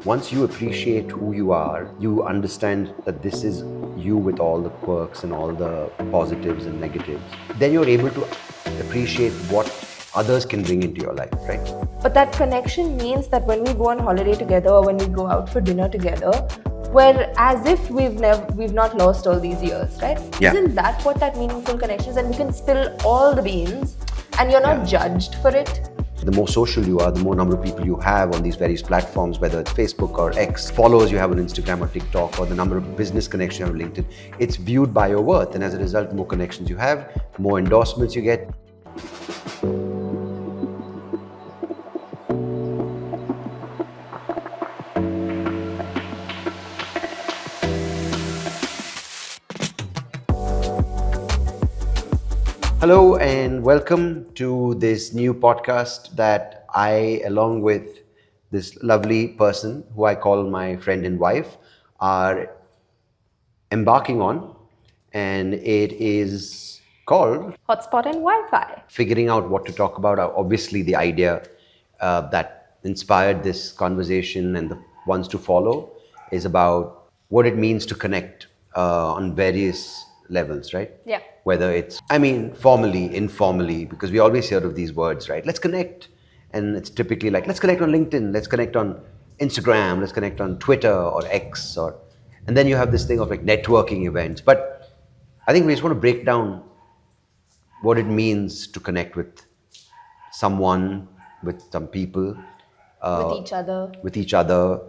Once you appreciate who you are, you understand that this is you with all the quirks and all the positives and negatives, then you're able to appreciate what others can bring into your life, right? But that connection means that when we go on holiday together or when we go out for dinner together, we're as if we've not lost all these years, right? Yeah. Isn't that what that meaningful connection is? And you can spill all the beans and you're not judged for it. The more social you are, the more number of people you have on these various platforms, whether it's Facebook or X, followers you have on Instagram or TikTok, or the number of business connections you have on LinkedIn, it's viewed by your worth. And as a result, the more connections you have, the more endorsements you get. Hello and welcome to this new podcast that I, along with this lovely person who I call my friend and wife, are embarking on. And it is called Hotspot and Wi-Fi. figuring out what to talk about. Obviously, the idea that inspired this conversation and the ones to follow is about what it means to connect on various levels, right? Yeah. Whether it's, formally, informally, because we always hear of these words, right? Let's connect. And it's typically like, let's connect on LinkedIn, let's connect on Instagram, let's connect on Twitter or X, and then you have this thing of like networking events. But I think we just want to break down what it means to connect with someone, with some people, With each other.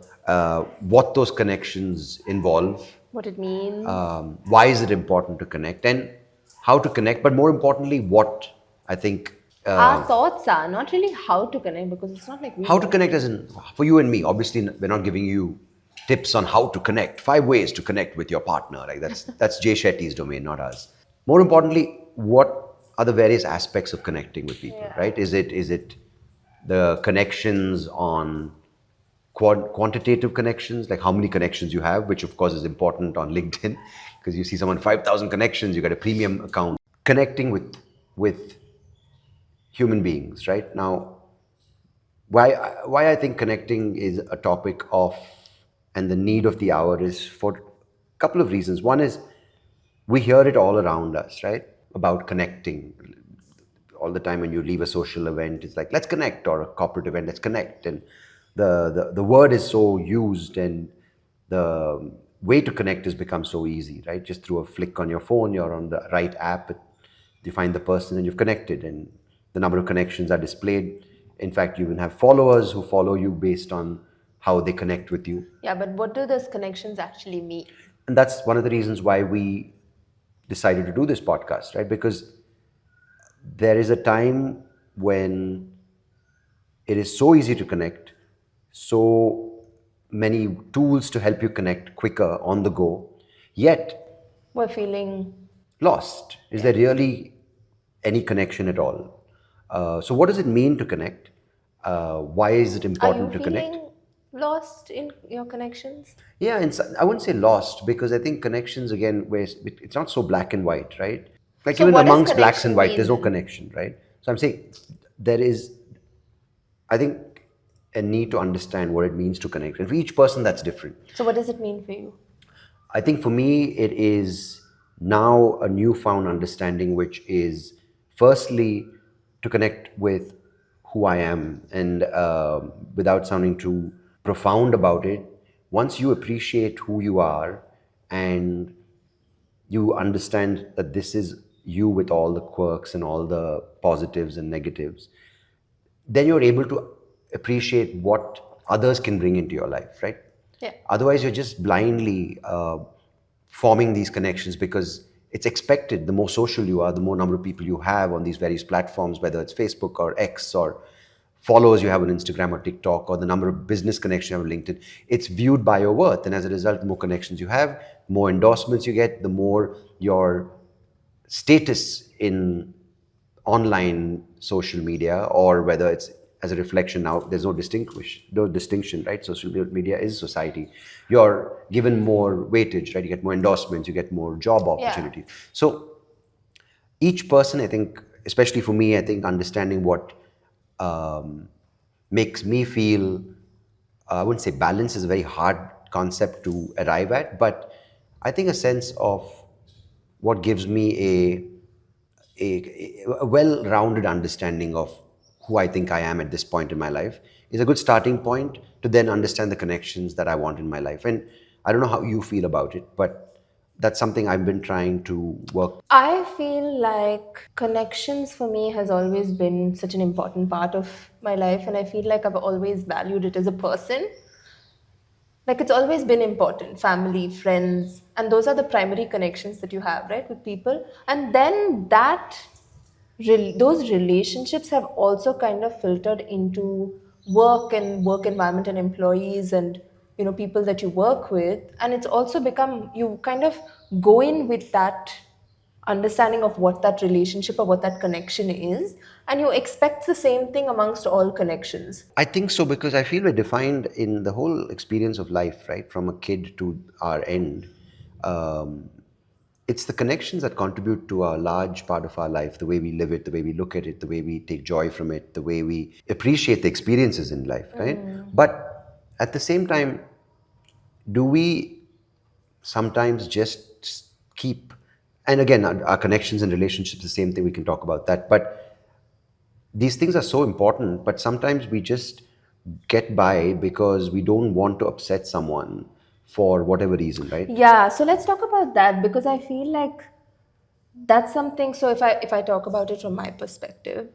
what those connections involve, What it means. why is it important to connect, and how to connect, but more importantly, what I think, Our thoughts are not really how to connect, because it's not like we how to know. connect as in, for you and me, obviously we're not giving you tips on how to connect, 5 ways to connect with your partner, like that's Jay Shetty's domain, not ours. More importantly, what are the various aspects of connecting with people, Yeah. right? Is it the connections on quantitative connections, like how many connections you have, which of course is important on LinkedIn, because you see someone 5,000 connections, you got a premium account. Connecting with human beings, right? Now, why I think connecting is a topic of and the need of the hour is for a couple of reasons. One is we hear it all around us, right? About connecting. All the time when you leave a social event, it's like, let's connect, or a corporate event, let's connect. And the word is so used, and the way to connect has become so easy, right? Just through a flick on your phone, you're on the right app, you find the person and you've connected, and the number of connections are displayed. In fact, you even have followers who follow you based on how they connect with you. Yeah, but what do those connections actually mean? And that's one of the reasons why we decided to do this podcast, right? Because there is a time when it is so easy to connect, so many tools to help you connect quicker on the go, yet We're feeling. lost. Is there really any connection at all? So, what does it mean to connect? Why is it Are you important to connect? feeling lost in your connections? Yeah, and I wouldn't say lost, because I think connections, again, where it's not so black and white, right? Like So even what does amongst blacks and connection white, mean there's no then? connection, right? So I'm saying there is, I think, a need to understand what it means to connect. And for each person, that's different. So what does it mean for you? I think for me, it is now a newfound understanding, which is firstly to connect with who I am. And without sounding too profound about it, once you appreciate who you are and you understand that this is you with all the quirks and all the positives and negatives, then you're able to appreciate what others can bring into your life, right? Yeah. Otherwise, you're just blindly forming these connections because it's expected. The more social you are, the more number of people you have on these various platforms, whether it's Facebook or X, or followers you have on Instagram or TikTok, or the number of business connections you have on LinkedIn, it's viewed by your worth. And as a result, the more connections you have, the more endorsements you get, the more your status in online social media, or whether it's as a reflection. Now there's no distinction, right? Social media is society. You're given more weightage, right? You get more endorsements, you get more job opportunities. So each person, I think, especially for me, I think understanding what makes me feel I wouldn't say balance is a very hard concept to arrive at, but I think a sense of what gives me a well-rounded understanding of who I think I am at this point in my life is a good starting point to then understand the connections that I want in my life. And I don't know how you feel about it, but that's something I've been trying to work. I feel like connections for me has always been such an important part of my life, and I feel like I've always valued it as a person. Like it's always been important, family, friends, and those are the primary connections that you have, right, with people. And then those relationships have also kind of filtered into work and work environment and employees and people that you work with, and it's also become you kind of go in with that understanding of what that relationship or what that connection is, and you expect the same thing amongst all connections. I think so because I feel we're defined in the whole experience of life, right? From a kid to our end. Um, it's the connections that contribute to a large part of our life, the way we live it, the way we look at it, the way we take joy from it, the way we appreciate the experiences in life, right? But at the same time, do we sometimes just keep, and again, our connections and relationships, the same thing, we can talk about that, but these things are so important, but sometimes we just get by because we don't want to upset someone for whatever reason, right? Yeah, so let's talk about that because I feel like that's something. So if I talk about it from my perspective,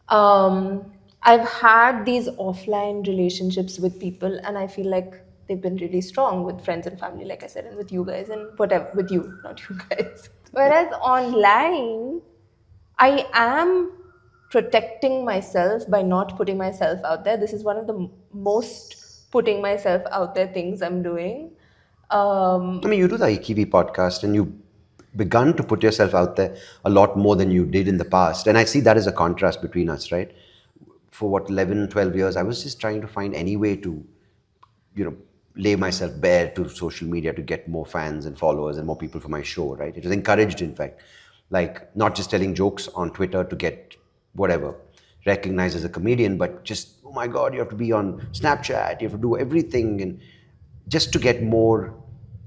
I've had these offline relationships with people, and I feel like they've been really strong with friends and family, like I said, and with you guys, and whatever, with you, not you guys. Whereas online, I am protecting myself by not putting myself out there. This is one of the most putting myself out there things I'm doing. I mean, you do the Ikivi podcast and you begun to put yourself out there a lot more than you did in the past. And I see that as a contrast between us, right? For what, 11, 12 years, I was just trying to find any way to, you know, lay myself bare to social media to get more fans and followers and more people for my show, right? It was encouraged, in fact. Like, not just telling jokes on Twitter to get whatever recognized as a comedian, but just, oh my God, you have to be on Snapchat, you have to do everything. And just to get more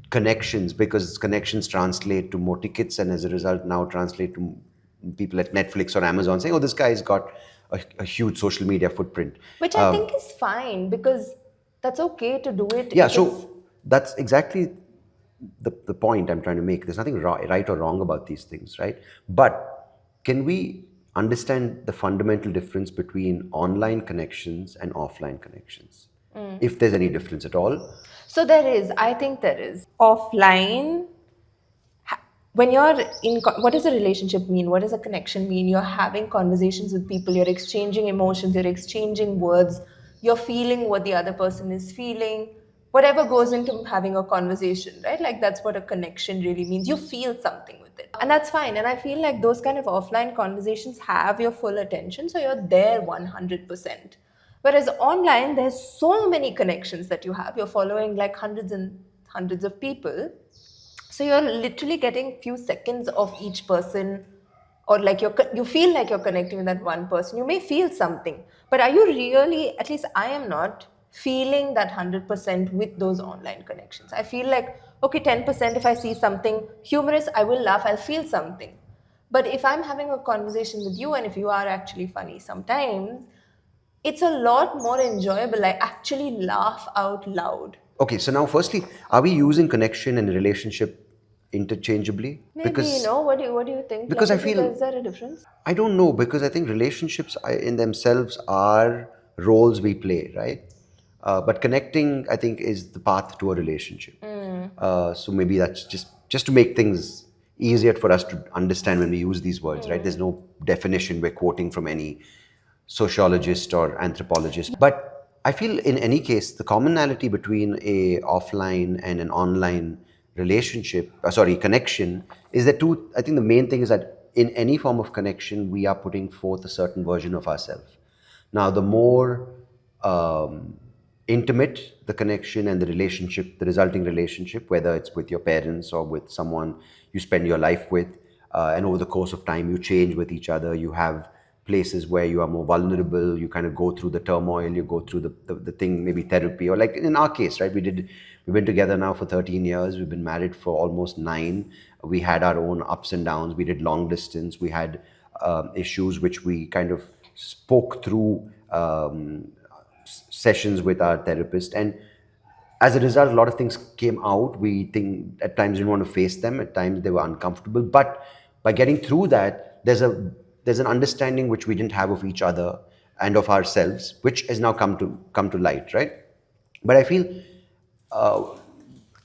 connections because connections translate to more tickets and as a result now translate to people at Netflix or Amazon saying, oh, this guy's got a huge social media footprint. Which I think is fine because that's okay to do it Yeah, if it's. so that's exactly the point I'm trying to make. There's nothing right or wrong about these things, right? But can we understand the fundamental difference between online connections and offline connections? If there's any difference at all. So there is, I think there is. Offline, when you're what does a relationship mean? What does a connection mean? You're having conversations with people, you're exchanging emotions, you're exchanging words, you're feeling what the other person is feeling, whatever goes into having a conversation, right? Like that's what a connection really means. You feel something with it, and that's fine. And I feel like those kind of offline conversations have your full attention, so you're there 100%. Whereas online, there's so many connections that you have. You're following like hundreds and hundreds of people, so you're literally getting few seconds of each person, or like you feel like you're connecting with that one person. You may feel something, but are you really? At least I am not feeling that 100% with those online connections. I feel like okay, 10%. If I see something humorous, I will laugh. I'll feel something. But if I'm having a conversation with you, and if you are actually funny, sometimes it's a lot more enjoyable. I actually laugh out loud. Okay, so now firstly, are we using connection and relationship interchangeably? Maybe, what do you think? Because Like, I feel, is there a difference? I don't know, because I think relationships in themselves are roles we play, right? But connecting, I think, is the path to a relationship. So maybe that's just to make things easier for us to understand when we use these words, right? There's no definition we're quoting from any sociologist or anthropologist. But I feel in any case, the commonality between a offline and an online relationship, connection, is that two. I think the main thing is that in any form of connection, we are putting forth a certain version of ourselves. Now, the more intimate the connection and the relationship, the resulting relationship, whether it's with your parents or with someone you spend your life with, and over the course of time you change with each other, you have places where you are more vulnerable, you kind of go through the turmoil, you go through the thing, maybe therapy, or like in our case, right? We've been together now for 13 years, we've been married for almost 9. We had our own ups and downs, we did long distance, we had issues which we kind of spoke through, sessions with our therapist, and as a result, a lot of things came out. We think at times we didn't want to face them. At times they were uncomfortable. But by getting through that, there's an understanding which we didn't have of each other and of ourselves, which has now come to light, right? But I feel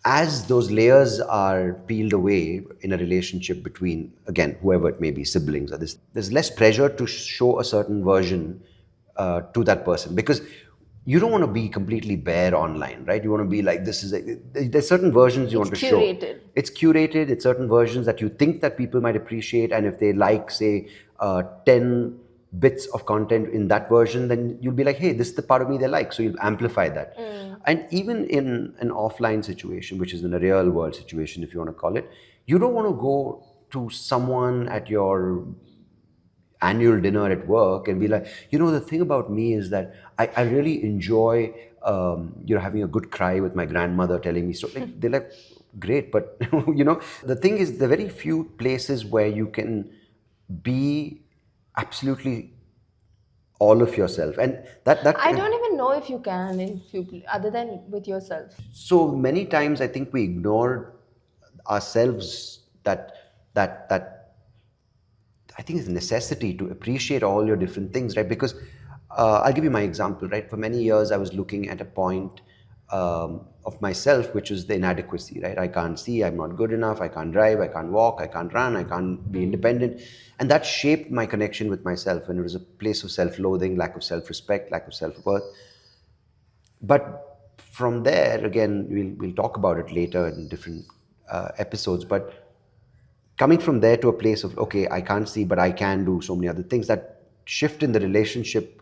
as those layers are peeled away in a relationship between, again, whoever it may be, siblings or this, there's less pressure to show a certain version to that person, because you don't want to be completely bare online, right? You want to be like, there's certain versions you It's want to show. curated. It's curated. It's certain versions that you think that people might appreciate, and if they like, say, 10 bits of content in that version, then you'll be like, hey, this is the part of me they like, so you'll amplify that. And even in an offline situation, which is in a real world situation, if you want to call it, you don't want to go to someone at your annual dinner at work and be like, the thing about me is that I really enjoy, having a good cry with my grandmother telling me so. Like, they're like, great, but the thing is, there are very few places where you can be absolutely all of yourself, and that I don't even know if you can in few other than with yourself. so many times I think we ignore ourselves, that I think it's a necessity to appreciate all your different things, right? Because I'll give you my example, right? For many years, I was looking at a point of myself, which is the inadequacy, right? I can't see, I'm not good enough, I can't drive, I can't walk, I can't run, I can't be independent. And that shaped my connection with myself. And it was a place of self loathing, lack of self respect, lack of self worth. But from there, again, we'll talk about it later in different episodes. But coming from there to a place of, okay, I can't see, but I can do so many other things, that shift in the relationship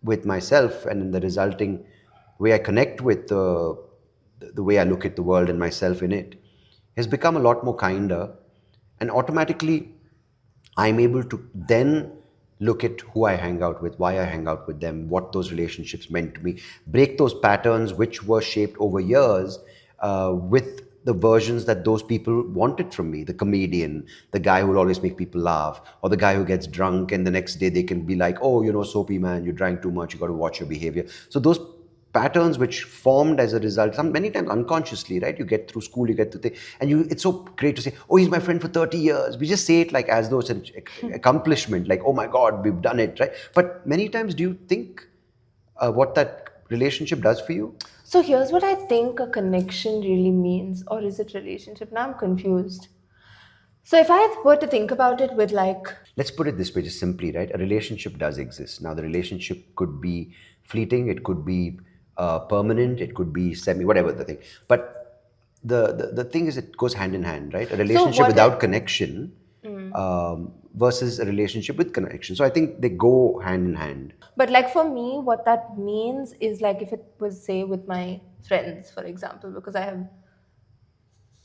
with myself and in the resulting way I connect with the way I look at the world and myself in it has become a lot more kinder. And automatically, I'm able to then look at who I hang out with, why I hang out with them, what those relationships meant to me, break those patterns which were shaped over years with the versions that those people wanted from me. The comedian, the guy who will always make people laugh, or the guy who gets drunk and the next day they can be like, oh, Soapy man, you drank too much, you got to watch your behavior. So those patterns which formed as a result, many times unconsciously, right? You get through school, you get to the, and it's so great to say, oh, he's my friend for 30 years. We just say it like as though it's an accomplishment, like, oh my God, we've done it, right? But many times, do you think what that relationship does for you? So here's what I think a connection really means, or is it relationship? Now I'm confused. So if I were to think about it with like, Let's put it this way, just simply, right? A relationship does exist. Now, the relationship could be fleeting, it could be permanent, it could be semi, whatever the thing. But the thing is, it goes hand in hand, right? A so relationship what without connection versus a relationship with connection. So I think they go hand in hand. But like for me, what that means is like if it was say with my friends, for example, because I have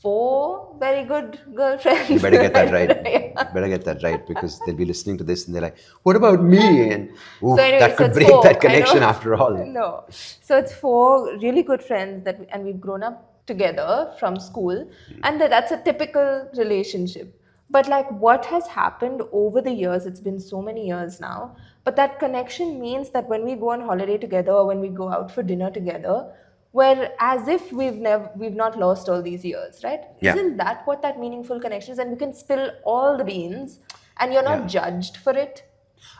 4 very good You girlfriends. better get that right. Yeah. You better get that right, because they'll be listening to this and they're like, what about me? And oof, So anyway, that so could it's break 4. that I know. connection after all. No, so it's 4 really good friends and we've grown up together from school, and that's a typical relationship. But like what has happened over the years, it's been so many years now. But that connection means that when we go on holiday together or when we go out for dinner together, we're as if we've not lost all these years, right? Yeah. Isn't that what that meaningful connection is? And we can spill all the beans, and you're not Yeah. judged for it.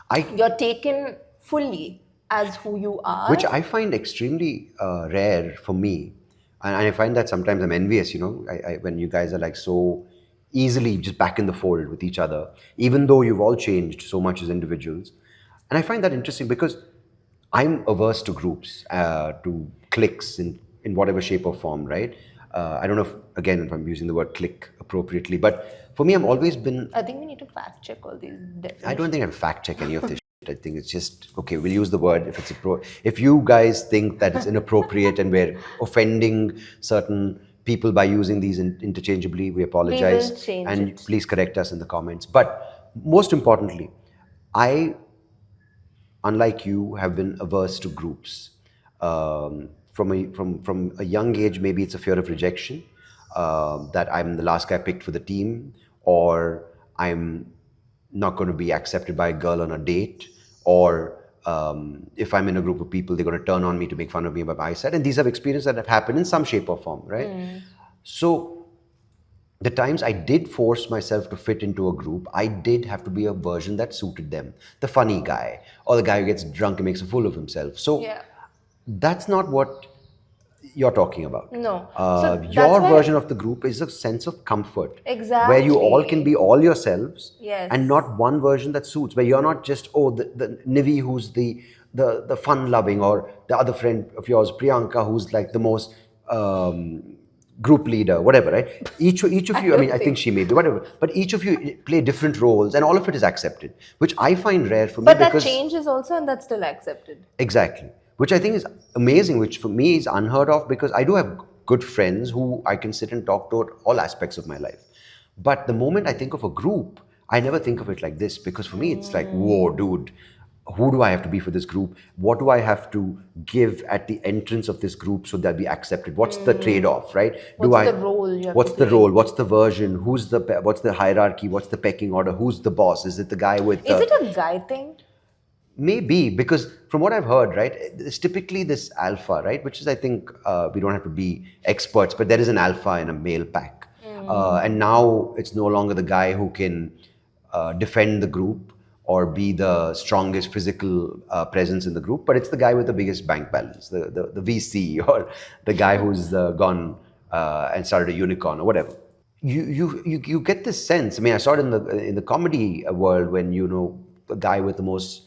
I You're taken fully as who you are. Which I find extremely rare for me, and I find that sometimes I'm envious. When you guys are like so easily just back in the fold with each other, even though you've all changed so much as individuals, and I find that interesting because I'm averse to groups, to cliques in whatever shape or form, right? I don't know if I'm using the word clique appropriately, but for me, I've always been. I think we need to fact check all these definitions. I don't think I fact check any of this. I think it's just okay. We'll use the word if it's if you guys think that it's inappropriate and we're offending certain people by using these interchangeably, we apologize, We will change and it. please correct us in the comments. But most importantly, I unlike you, have been averse to groups. From a young age, maybe it's a fear of rejection, that I'm the last guy picked for the team, or I'm not going to be accepted by a girl on a date, or if I'm in a group of people, they're going to turn on me to make fun of me by my eyesight. And these are experiences that have happened in some shape or form, right? So the times I did force myself to fit into a group, I did have to be a version that suited them. The funny guy, or the guy who gets drunk and makes a fool of himself. So Yeah. that's not what you're talking about. No. So that's Your why version of the group is a sense of comfort where you all can be exactly. all yourselves and Yes. not one version that suits, where you're not just, oh, the Nivi who's the fun loving, or the other friend of yours, Priyanka, who's like the most group leader, whatever, right? Each of I you, I mean, don't I think think. she may be, whatever, but each of you play different roles and all of it is accepted, which I find rare for me But that because changes also, and that's still accepted. exactly. Which I think is amazing, which for me is unheard of because I do have good friends who I can sit and talk to at all aspects of my life. But the moment I think of a group, I never think of it like this because for me it's like, whoa, dude, who do I have to be for this group? What do I have to give at the entrance of this group so they'll be accepted? What's the trade-off, right? Do What's the I role you have to What's the play? role? What's the version? What's the hierarchy? What's the pecking order? Who's the boss? Is it the guy with Is the it a guy thing? Maybe because from what I've heard, right, it's typically this alpha, right, which is I think we don't have to be experts, but there is an alpha in a male pack, and now it's no longer the guy who can defend the group or be the strongest physical presence in the group, but it's the guy with the biggest bank balance, the VC, or the guy who's gone and started a unicorn or whatever. You get this sense. I mean, I saw it in the comedy world when the guy with the most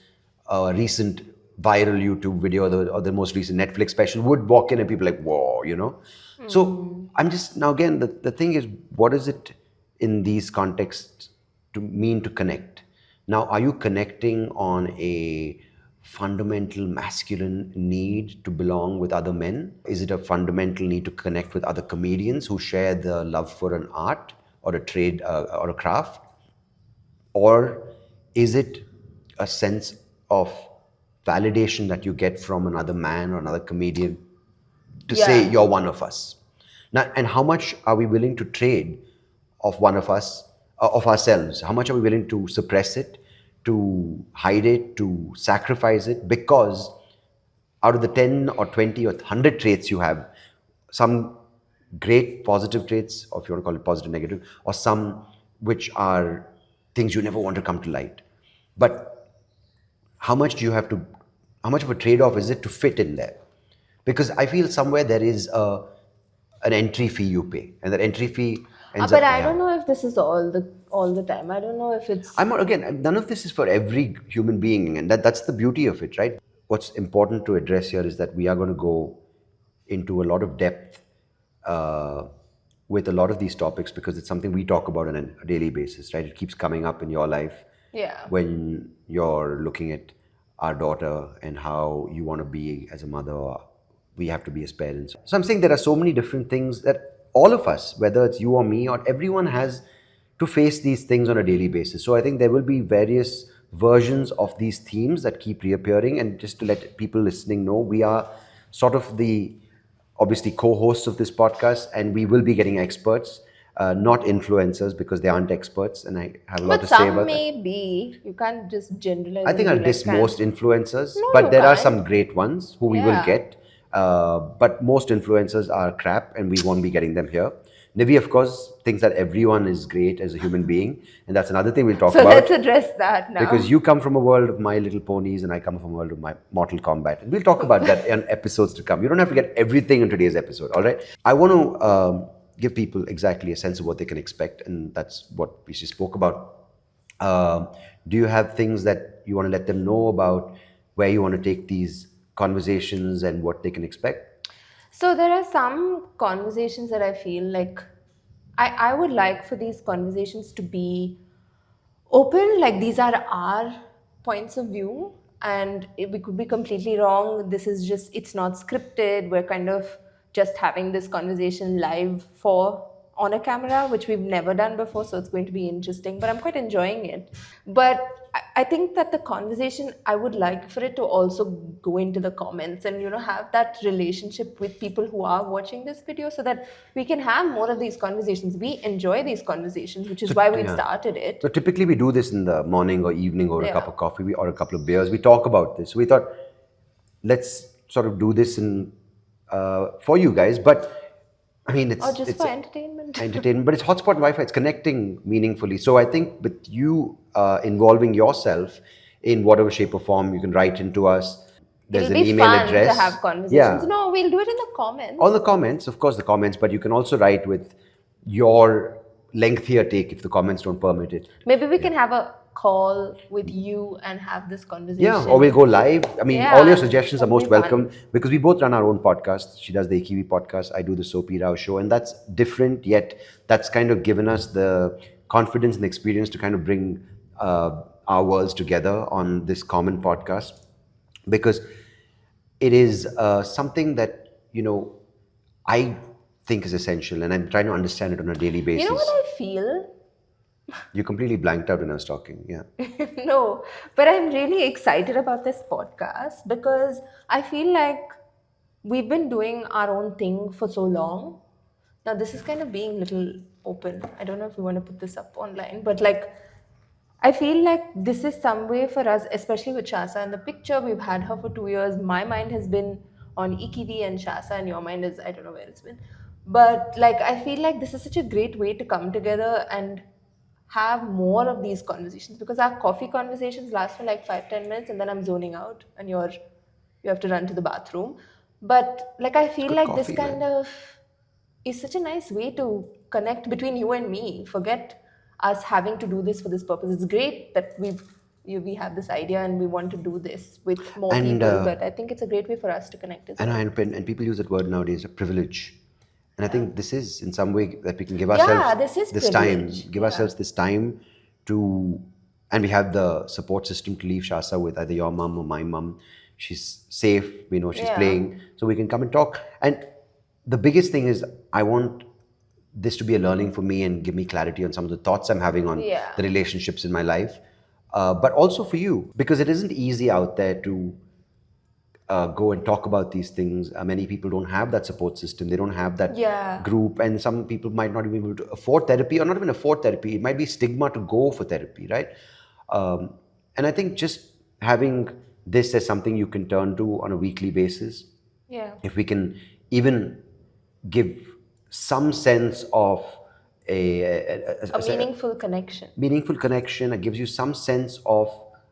recent viral YouTube video, or the most recent Netflix special would walk in and people like, whoa. So I'm just now again the thing is, what is it in these contexts to mean to connect? Now, are you connecting on a fundamental masculine need to belong with other men? Is it a fundamental need to connect with other comedians who share the love for an art or a trade or a craft? Or is it a sense of validation that you get from another man or another comedian to say Yeah. you're one of us? Now, and how much are we willing to trade of one of us, of ourselves? How much are we willing to suppress it, to hide it, to sacrifice it? Because out of the 10 or 20 or 100 traits you have, some great positive traits, or if you want to call it positive, negative, or some which are things you never want to come to light. But how much do you have to, how much of a trade off is it to fit in there? Because I feel somewhere there is an entry fee you pay, and that entry fee ends But up, I yeah. don't know if this is all the time. I don't know if it's I'm not, again, none of this is for every human being, and that's the beauty of it, right? What's important to address here is that we are going to go into a lot of depth uh, with a lot of these topics because it's something we talk about on a daily basis, right? It keeps coming up in your life yeah. when you're looking at our daughter and how you want to be as a mother, or we have to be as parents. So I'm saying there are so many different things that all of us, whether it's you or me or everyone, has to face these things on a daily basis. So I think there will be various versions of these themes that keep reappearing. And just to let people listening know, we are sort of the obviously co-hosts of this podcast, and we will be getting experts, not influencers because they aren't experts, and I have a lot But to say some about that. may be. You can't just generalize I and think be I'll like, diss can. most influencers, No, but you there are can't. some great ones who we will Yeah. get. But most influencers are crap, and we won't be getting them here. Nivi, of course, thinks that everyone is great as a human being, and that's another thing we'll talk So about let's address that because now. you come from a world of My Little Ponies and I come from a world of my Mortal Kombat. And we'll talk about that in episodes to come. You don't have to get everything in today's episode, all right? I want to give people exactly a sense of what they can expect, and that's what we just spoke about. Um, do you have things that you want to let them know about where you want to take these conversations and what they can expect? So there are some conversations that I feel like I would like for these conversations to be open, like these are our points of view, and we could be completely wrong. This is just, it's not scripted. We're kind of just having this conversation live for on a camera, which we've never done before, so it's going to be interesting. But I'm quite enjoying it. But I think that the conversation, I would like for it to also go into the comments and have that relationship with people who are watching this video, so that we can have more of these conversations. We enjoy these conversations, which is So why we've yeah. started it. So typically we do this in the morning or evening over a cup Yeah. of coffee or a couple of beers. We talk about this. So we thought, let's sort of do this in for you guys. But I mean, Or it's just it's for entertainment. entertainment, but it's hotspot Wi-Fi. It's connecting meaningfully. So I think with you involving yourself in whatever shape or form, you can write into us. There's It'll an be email fun to address. have conversations. Yeah, No, we'll do it in the all comments. the comments, of course, the comments. But you can also write with your lengthier take if the comments don't permit it. Maybe we can have a call with you and have this Yeah, or we'll conversation. go live. I mean, all your Yeah, suggestions are that'll be most fun. welcome because we both run our own podcast. She does the Ikiwi podcast. I do the Soapy Rao show. And that's different, yet that's kind of given us the confidence and experience to kind of bring our worlds together on this common podcast because it is something that, I think is essential and I'm trying to understand it on a daily You know what basis. I feel? You completely blanked out when I was talking. Yeah. No, but I'm really excited about this podcast because I feel like we've been doing our own thing for so long. Now, this is kind of being little open. I don't know if we want to put this up online, but like, I feel like this is some way for us, especially with Shasa in the picture. We've had her for 2 years. My mind has been on Ikivi and Shasa, and your mind is, I don't know where it's been. But like, I feel like this is such a great way to come together and have more of these conversations, because our coffee conversations last for like 5-10 minutes and then I'm zoning out and you have to run to the bathroom. But like, I It's feel good like this coffee, kind man. of is such a nice way to connect between you and me. Forget us having to do this for this purpose. It's great that we have this idea and we want to do this with more And people, but I think it's a great way for us to connect as and well. and people use that word nowadays, a privilege. And I Yeah. think this is in some way that we can give Yeah, ourselves this is this time, privilege. give Yeah. ourselves this time to, and we have the support system to leave Shasa with either your mom or my mom. She's safe, we know she's Yeah. playing, so we can come and talk. And the biggest thing is, I want this to be a learning for me and give me clarity on some of the thoughts I'm having on Yeah. the relationships in my life. But also for you, because it isn't easy out there to go and talk about these things. Many people don't have that support system. They don't have that Yeah. group, and some people might not be able to afford therapy, or not even afford therapy. It might be stigma to go for therapy, right? And I think just having this as something you can turn to on a weekly basis, Yeah. if we can even give some sense of A meaningful connection. meaningful connection. It gives you some sense of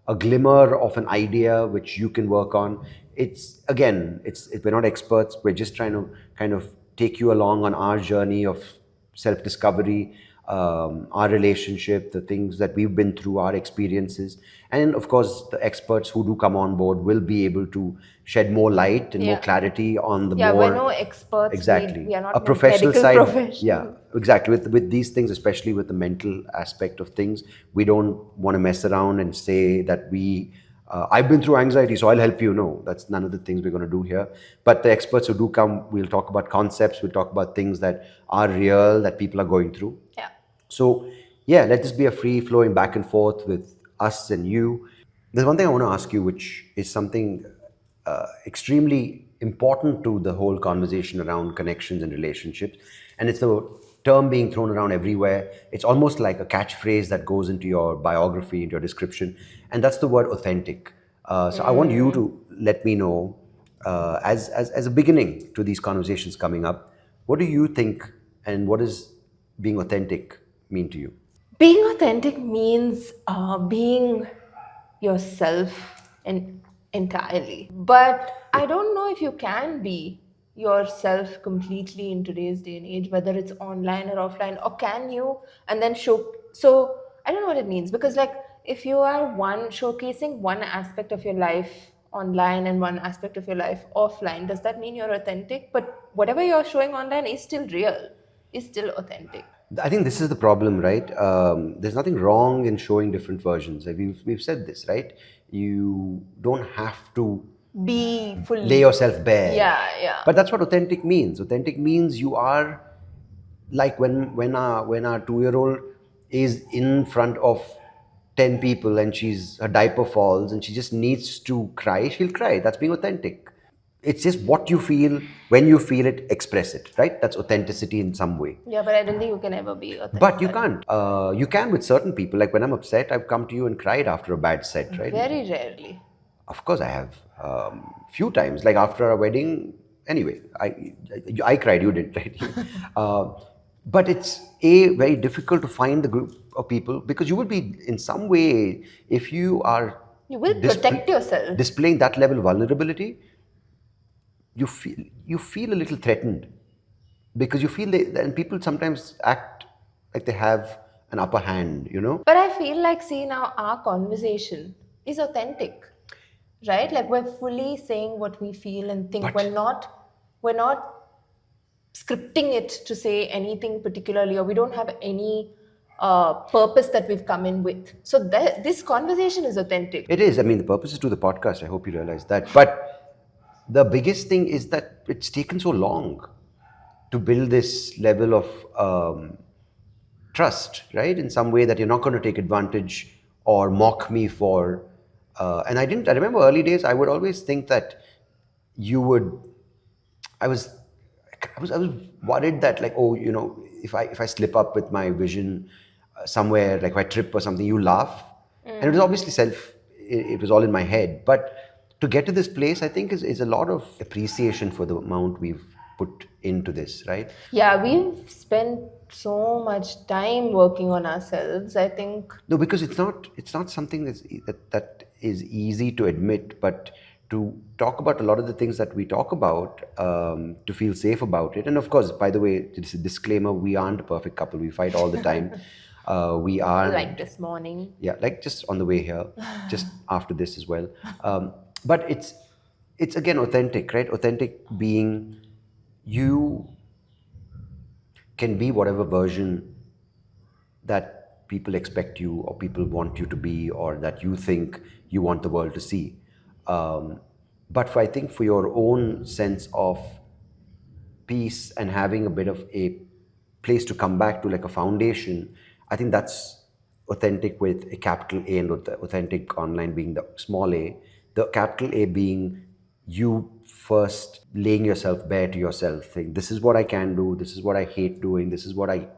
a glimmer of an idea which you can work on. It's again, we're not experts. We're just trying to kind of take you along on our journey of self-discovery, our relationship, the things that we've been through, our experiences, and of course, the experts who do come on board will be able to shed more light and more Yeah. clarity on the Yeah, we're more no experts. We exactly are a not professional medical side. Yeah, professionals. exactly. With these things, especially with the mental aspect of things, we don't want to mess around and say that we I've been through anxiety, so I'll help you. No, that's none of the things we're going to do here. But the experts who do come, we'll talk about concepts, we'll talk about things that are real, that people are going through. Yeah. So, yeah, let this be a free flowing back and forth with us and you. There's one thing I want to ask you, which is something extremely important to the whole conversation around connections and relationships. And it's the term being thrown around everywhere. It's almost like a catchphrase that goes into your biography, into your description. And that's the word authentic. So I want you to let me know, as a beginning to these conversations coming up, what do you think and what does being authentic mean to you? Being authentic means being yourself entirely. But I don't know if you can be yourself completely in today's day and age, whether it's online or offline, or can you and then show. So I don't know what it means, because, like, if you are one showcasing one aspect of your life online and one aspect of your life offline, does that mean you're authentic? But whatever you're showing online is still real, is still authentic. I think this is the problem, right? There's nothing wrong in showing different versions. Like we've said this, right? You don't have to Be lay fully. yourself bare. Yeah, yeah. But that's what authentic means. Authentic means you are like when our 2-year-old is in front of 10 people and her diaper falls and she just needs to cry, she'll cry. That's being authentic. It's just what you feel. When you feel it, express it, right? That's authenticity in some way. Yeah, but I don't think you can ever be But you authentic. can't. You can with certain people. Like when I'm upset, I've come to you and cried after a bad set, right? Very rarely. Of course, I have. Few times, like after a wedding. Anyway, I cried. You didn't, right? uh, but it's very difficult to find the group of people, because you will be in some way, if you are You will protect yourself. displaying that level of vulnerability, you feel a little threatened, because you feel and people sometimes act like they have an upper hand. But I feel like, see, now our conversation is authentic, right? Like we're fully saying what we feel and think. But We're not scripting it to say anything particularly, or we don't have any purpose that we've come in with. So this conversation is authentic. it is. I mean, the purpose is to the podcast. I hope you realize that. But the biggest thing is that it's taken so long to build this level of trust, right? In some way that you're not going to take advantage or mock me for. And I didn't. I remember early days. I would always think that you would. I was, I was worried that, like, oh, if I slip up with my vision somewhere, like if I trip or something, you laugh, and it was obviously it was all in my head. But to get to this place, I think is a lot of appreciation for the amount we've put into this, right? Yeah, we've spent so much time working on ourselves. I think. No, because it's not something that is easy to admit, but to talk about a lot of the things that we talk about, to feel safe about it. And of course, by the way, it's a disclaimer: we aren't a perfect couple. We fight all the time. We are, Like this morning. yeah, like just on the way here, just after this as well. But it's again authentic, right? Authentic being, you can be whatever version that people expect you or people want you to be, or that you think you want the world to see. But I think for your own sense of peace and having a bit of a place to come back to, like a foundation, I think that's authentic with a capital A, and authentic online being the small a. The capital A being you first laying yourself bare to yourself, saying, this is what I can do, this is what I hate doing, this is what I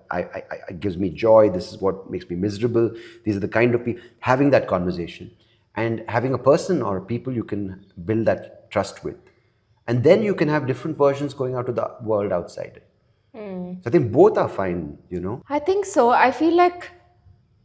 gives me joy, this is what makes me miserable, these are the kind of people, having that conversation and having a person or people you can build that trust with. And then you can have different versions going out to the world outside it. So I think both are fine. I think so. I feel like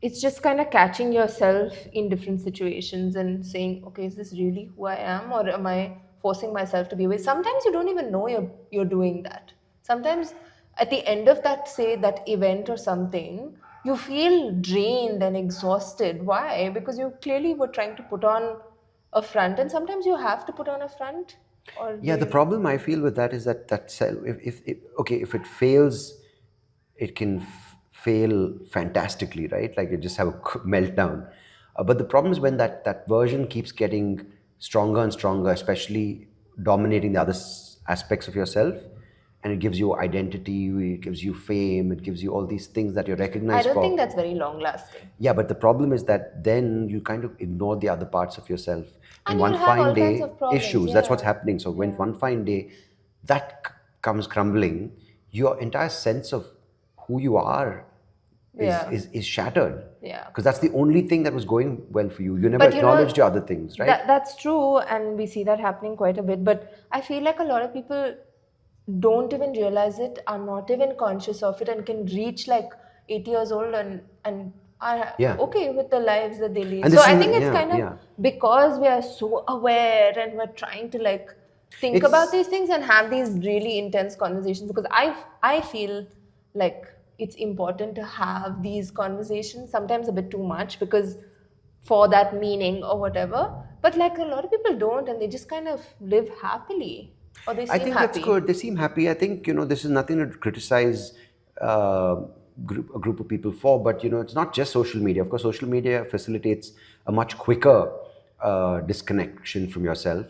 it's just kind of catching yourself in different situations and saying, okay, is this really who I am, or am I forcing myself to be with? Sometimes you don't even know you're doing that. Sometimes at the end of that, say that event or something, you feel drained and exhausted. Why? Because you clearly were trying to put on a front, and sometimes you have to put on a front. Or do Yeah, the you? problem I feel with that is that cell, if it fails, it can fail fantastically, right? Like you just have a meltdown. But the problem is when that version keeps getting stronger and stronger, especially dominating the other aspects of yourself, and it gives you identity, it gives you fame, it gives you all these things that you're I recognized don't think for. that's very long lasting. Yeah, but the problem is that then you kind of ignore the other parts of yourself. And And one you'll have fine all kinds day, of problems. issues, that's what's Yeah. happening. So when Yeah. one fine day that comes crumbling, your entire sense of who you are is Yeah. is, is shattered. Yeah. Because that's the only thing that was going well for you. You never But you know, acknowledged your other things, right? that's true, and we see that happening quite a bit. But I feel like a lot of people don't even realize it, are not even conscious of it, and can reach like 80 years old and are Yeah. okay with the lives that they lead. And So this I is, think it's yeah, kind of yeah. because we are so aware and we're trying to like think about It's these things and have these really intense conversations, because I feel like it's important to have these conversations, sometimes a bit too much, because for that meaning or whatever. But like a lot of people don't, and they just kind of live happily, or they I seem think that's happy. good. They seem happy. I think, this is nothing to criticize a group of people for, but it's not just social media. Of course, social media facilitates a much quicker disconnection from yourself.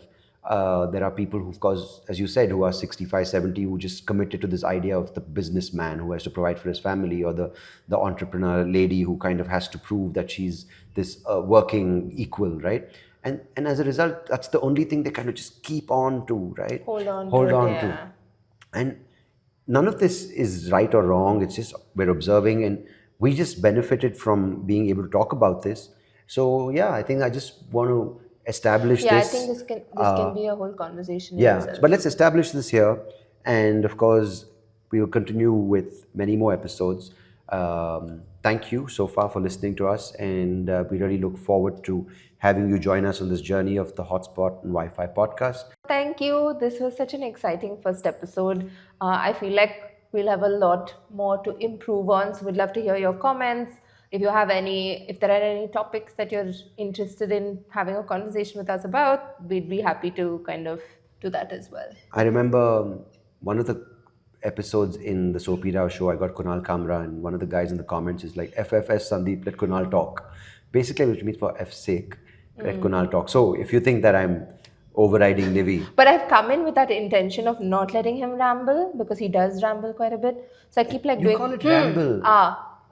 There are people who, of course, as you said, who are 65, 70, who just committed to this idea of the businessman who has to provide for his family, or the entrepreneur lady who kind of has to prove that she's this working equal, right? And as a result, that's the only thing they kind of just keep on to, right? Hold on to Hold it, on to. yeah. And none of this is right or wrong. It's just we're observing, and we just benefited from being able to talk about this. So yeah, I think I just want to establish Yeah, I think this. this can be a whole conversation in Yeah, itself. but let's establish this here, and of course, we will continue with many more episodes. Thank you so far for listening to us, and we really look forward to having you join us on this journey of the Hotspot and Wi-Fi podcast. Thank you. This was such an exciting first episode. I feel like we'll have a lot more to improve on. So we'd love to hear your comments. If there are any topics that you're interested in having a conversation with us about, we'd be happy to kind of do that as well. I remember one of the episodes in the Soapy Rao show, I got Kunal Kamra, and one of the guys in the comments is like, FFS Sandeep, let Kunal talk. Basically, which means for F's sake, let Kunal talk. So if you think that I'm overriding Nivi, But I've come in with that intention of not letting him ramble because he does ramble quite a bit. So I keep like you doing call it ramble.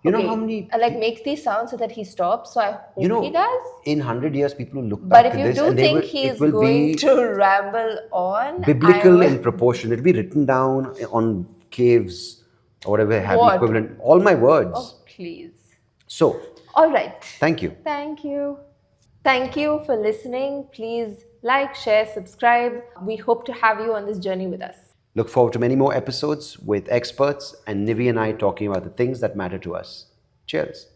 You know how many like makes these sounds so that he stops. So I hope he does. in 100 years, people will look But back if at you this do and think it he's will going be to ramble on, biblical I in will. proportion. It'll be written down on caves or whatever have What? equivalent. All my words. Oh, please. So, All right. thank you. Thank you. Thank you for listening. Please like, share, subscribe. We hope to have you on this journey with us. Look forward to many more episodes with experts and Nivi and I talking about the things that matter to us. Cheers.